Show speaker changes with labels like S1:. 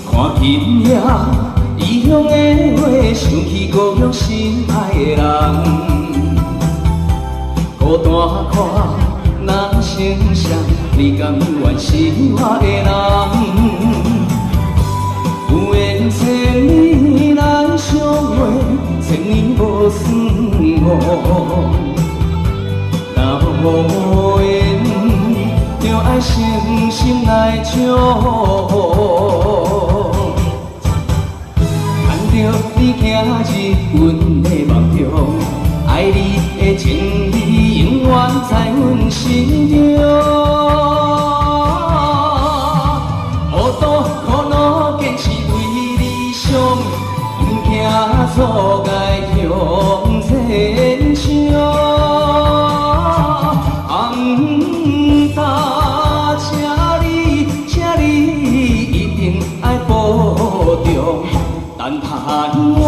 S1: 看今夜异乡的花，想起故乡心爱的人。孤单看人生相，你甘愿是我的人？有缘千年来相会，千年无算无。若无缘，就爱诚心来祝福。看着你行入阮的梦中，爱你的情意永远在阮心中。孤独苦恼，坚持为理想，不惊错该向前冲。请你一定爱保重，但盼我。